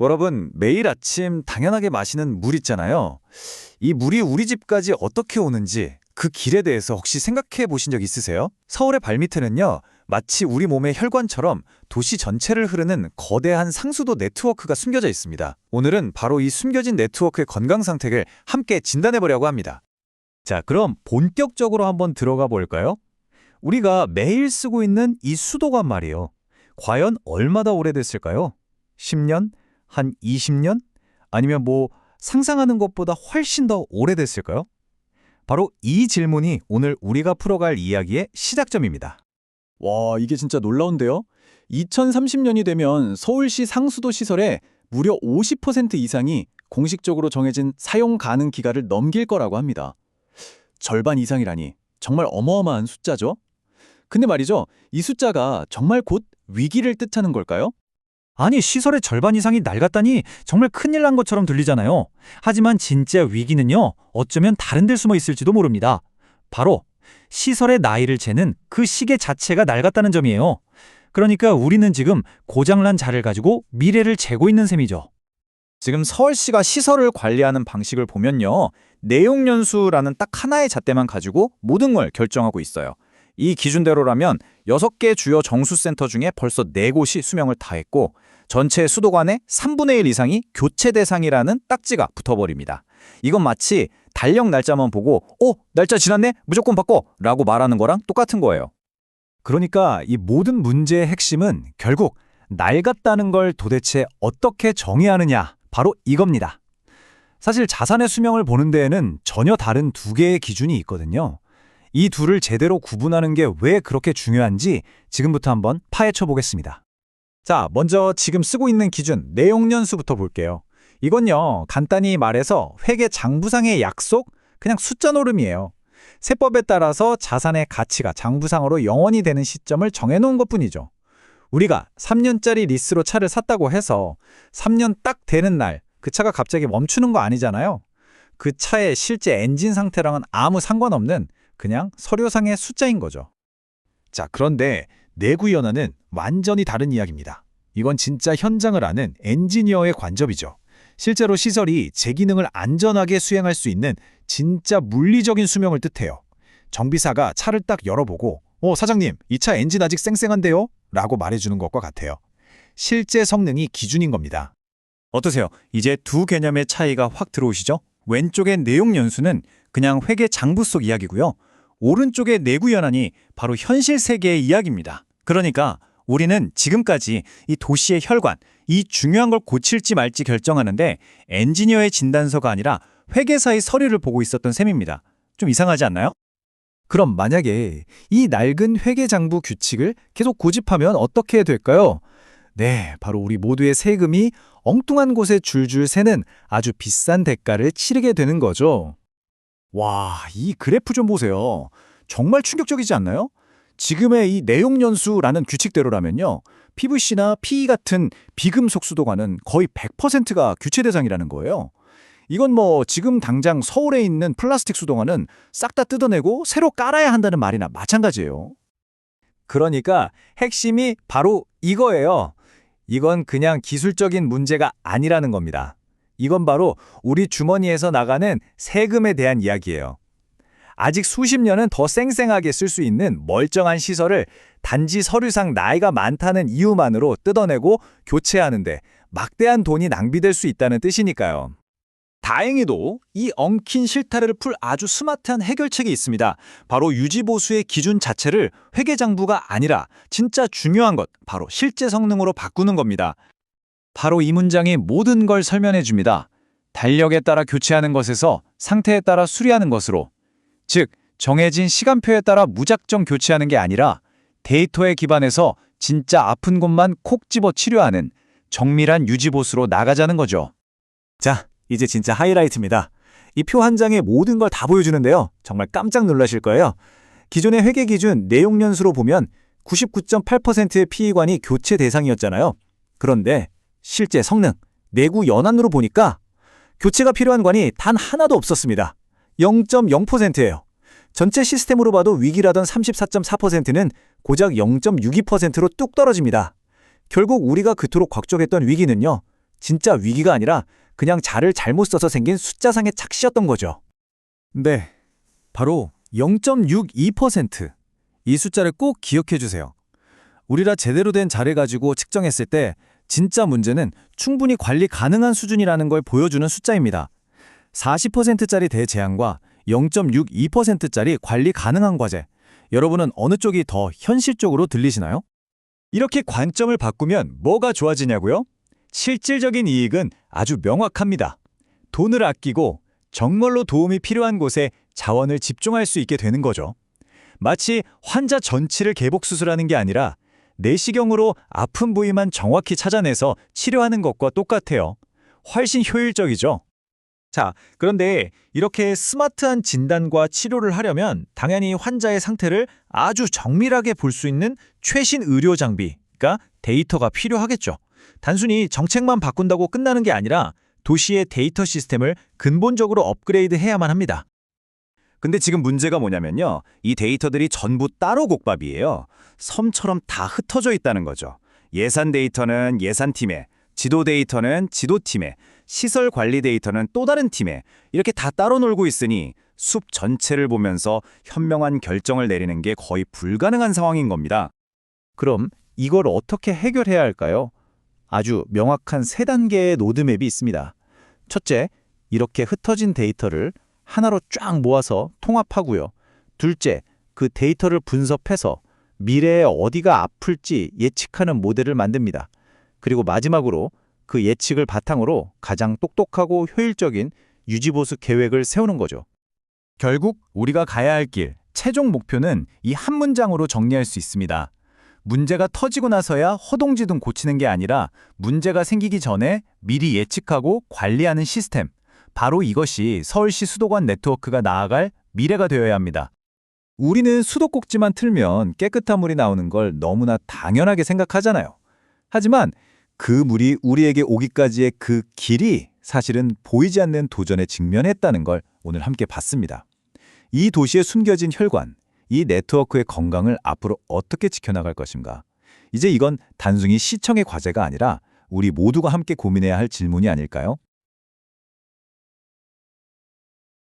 여러분, 매일 아침 당연하게 마시는 물 있잖아요. 이 물이 우리 집까지 어떻게 오는지 그 길에 대해서 혹시 생각해 보신 적 있으세요? 서울의 발밑에는요, 마치 우리 몸의 혈관처럼 도시 전체를 흐르는 거대한 상수도 네트워크가 숨겨져 있습니다. 오늘은 바로 이 숨겨진 네트워크의 건강 상태를 함께 진단해 보려고 합니다. 자, 그럼 본격적으로 한번 들어가 볼까요? 우리가 매일 쓰고 있는 이 수도관 말이에요. 과연 얼마나 오래됐을까요? 10년? 한 20년? 아니면 상상하는 것보다 훨씬 더 오래됐을까요? 바로 이 질문이 오늘 우리가 풀어갈 이야기의 시작점입니다. 와, 이게 진짜 놀라운데요? 2030년이 되면 서울시 상수도 시설의 무려 50% 이상이 공식적으로 정해진 사용 가능 기간을 넘길 거라고 합니다. 절반 이상이라니 정말 어마어마한 숫자죠? 근데 말이죠, 이 숫자가 정말 곧 위기를 뜻하는 걸까요? 아니, 시설의 절반 이상이 낡았다니 정말 큰일 난 것처럼 들리잖아요. 하지만 진짜 위기는요, 어쩌면 다른 데 숨어 있을지도 모릅니다. 바로 시설의 나이를 재는 그 시계 자체가 낡았다는 점이에요. 그러니까 우리는 지금 고장난 자를 가지고 미래를 재고 있는 셈이죠. 지금 서울시가 시설을 관리하는 방식을 보면요, 내용연수라는 딱 하나의 잣대만 가지고 모든 걸 결정하고 있어요. 이 기준대로라면 6개 주요 정수센터 중에 벌써 4곳이 수명을 다했고 전체 수도관의 3분의 1 이상이 교체 대상이라는 딱지가 붙어버립니다. 이건 마치 달력 날짜만 보고 날짜 지났네? 무조건 바꿔! 라고 말하는 거랑 똑같은 거예요. 그러니까 이 모든 문제의 핵심은 결국 낡았다는 걸 도대체 어떻게 정의하느냐, 바로 이겁니다. 사실 자산의 수명을 보는 데에는 전혀 다른 두 개의 기준이 있거든요. 이 둘을 제대로 구분하는 게 왜 그렇게 중요한지 지금부터 한번 파헤쳐 보겠습니다. 자, 먼저 지금 쓰고 있는 기준, 내용연수부터 볼게요. 이건요, 간단히 말해서 회계 장부상의 약속, 그냥 숫자 노름이에요. 세법에 따라서 자산의 가치가 장부상으로 영원히 되는 시점을 정해놓은 것뿐이죠. 우리가 3년짜리 리스로 차를 샀다고 해서 3년 딱 되는 날, 그 차가 갑자기 멈추는 거 아니잖아요. 그 차의 실제 엔진 상태랑은 아무 상관없는 그냥 서류상의 숫자인 거죠. 자, 그런데 내구연한은 완전히 다른 이야기입니다. 이건 진짜 현장을 아는 엔지니어의 관점이죠. 실제로 시설이 제 기능을 안전하게 수행할 수 있는 진짜 물리적인 수명을 뜻해요. 정비사가 차를 딱 열어보고 사장님, 이 차 엔진 아직 쌩쌩한데요? 라고 말해주는 것과 같아요. 실제 성능이 기준인 겁니다. 어떠세요? 이제 두 개념의 차이가 확 들어오시죠? 왼쪽의 내용연수는 그냥 회계 장부 속 이야기고요. 오른쪽의 내구연한이 바로 현실 세계의 이야기입니다. 그러니까 우리는 지금까지 이 도시의 혈관, 이 중요한 걸 고칠지 말지 결정하는데 엔지니어의 진단서가 아니라 회계사의 서류를 보고 있었던 셈입니다. 좀 이상하지 않나요? 그럼 만약에 이 낡은 회계장부 규칙을 계속 고집하면 어떻게 될까요? 네, 바로 우리 모두의 세금이 엉뚱한 곳에 줄줄 새는 아주 비싼 대가를 치르게 되는 거죠. 와, 이 그래프 좀 보세요. 정말 충격적이지 않나요? 지금의 이 내용연수라는 규칙대로라면요, PVC나 PE 같은 비금속 수도관은 거의 100%가 교체 대상이라는 거예요. 이건 지금 당장 서울에 있는 플라스틱 수도관은 싹 다 뜯어내고 새로 깔아야 한다는 말이나 마찬가지예요. 그러니까 핵심이 바로 이거예요. 이건 그냥 기술적인 문제가 아니라는 겁니다. 이건 바로 우리 주머니에서 나가는 세금에 대한 이야기예요. 아직 수십 년은 더 쌩쌩하게 쓸 수 있는 멀쩡한 시설을 단지 서류상 나이가 많다는 이유만으로 뜯어내고 교체하는데 막대한 돈이 낭비될 수 있다는 뜻이니까요. 다행히도 이 엉킨 실타래를 풀 아주 스마트한 해결책이 있습니다. 바로 유지보수의 기준 자체를 회계장부가 아니라 진짜 중요한 것, 바로 실제 성능으로 바꾸는 겁니다. 바로 이 문장이 모든 걸 설명해 줍니다. 달력에 따라 교체하는 것에서 상태에 따라 수리하는 것으로. 즉, 정해진 시간표에 따라 무작정 교체하는 게 아니라 데이터에 기반해서 진짜 아픈 곳만 콕 집어 치료하는 정밀한 유지보수로 나가자는 거죠. 자, 이제 진짜 하이라이트입니다. 이 표 한 장에 모든 걸 다 보여주는데요. 정말 깜짝 놀라실 거예요. 기존의 회계 기준 내용연수로 보면 99.8%의 PE관이 교체 대상이었잖아요. 그런데 실제 성능, 내구 연한으로 보니까 교체가 필요한 관이 단 하나도 없었습니다. 0.0%예요. 전체 시스템으로 봐도 위기라던 34.4%는 고작 0.62%로 뚝 떨어집니다. 결국 우리가 그토록 걱정했던 위기는요, 진짜 위기가 아니라 그냥 자를 잘못 써서 생긴 숫자상의 착시였던 거죠. 네, 바로 0.62%. 이 숫자를 꼭 기억해 주세요. 우리라 제대로 된 자를 가지고 측정했을 때 진짜 문제는 충분히 관리 가능한 수준이라는 걸 보여주는 숫자입니다. 40%짜리 대재앙과 0.62%짜리 관리 가능한 과제. 여러분은 어느 쪽이 더 현실적으로 들리시나요? 이렇게 관점을 바꾸면 뭐가 좋아지냐고요? 실질적인 이익은 아주 명확합니다. 돈을 아끼고 정말로 도움이 필요한 곳에 자원을 집중할 수 있게 되는 거죠. 마치 환자 전치를 개복 수술하는 게 아니라 내시경으로 아픈 부위만 정확히 찾아내서 치료하는 것과 똑같아요. 훨씬 효율적이죠. 자, 그런데 이렇게 스마트한 진단과 치료를 하려면 당연히 환자의 상태를 아주 정밀하게 볼 수 있는 최신 의료 장비, 그러니까 데이터가 필요하겠죠. 단순히 정책만 바꾼다고 끝나는 게 아니라 도시의 데이터 시스템을 근본적으로 업그레이드해야만 합니다. 근데 지금 문제가 뭐냐면요. 이 데이터들이 전부 따로 곡밥이에요. 섬처럼 다 흩어져 있다는 거죠. 예산 데이터는 예산팀에, 지도 데이터는 지도팀에, 시설 관리 데이터는 또 다른 팀에 이렇게 다 따로 놀고 있으니 숲 전체를 보면서 현명한 결정을 내리는 게 거의 불가능한 상황인 겁니다. 그럼 이걸 어떻게 해결해야 할까요? 아주 명확한 3단계의 로드맵이 있습니다. 첫째, 이렇게 흩어진 데이터를 하나로 쫙 모아서 통합하고요. 둘째, 그 데이터를 분석해서 미래에 어디가 아플지 예측하는 모델을 만듭니다. 그리고 마지막으로 그 예측을 바탕으로 가장 똑똑하고 효율적인 유지보수 계획을 세우는 거죠. 결국 우리가 가야 할 길, 최종 목표는 이 한 문장으로 정리할 수 있습니다. 문제가 터지고 나서야 허둥지둥 고치는 게 아니라 문제가 생기기 전에 미리 예측하고 관리하는 시스템. 바로 이것이 서울시 수도관 네트워크가 나아갈 미래가 되어야 합니다. 우리는 수도꼭지만 틀면 깨끗한 물이 나오는 걸 너무나 당연하게 생각하잖아요. 하지만 그 물이 우리에게 오기까지의 그 길이 사실은 보이지 않는 도전에 직면했다는 걸 오늘 함께 봤습니다. 이 도시에 숨겨진 혈관, 이 네트워크의 건강을 앞으로 어떻게 지켜나갈 것인가? 이제 이건 단순히 시청의 과제가 아니라 우리 모두가 함께 고민해야 할 질문이 아닐까요?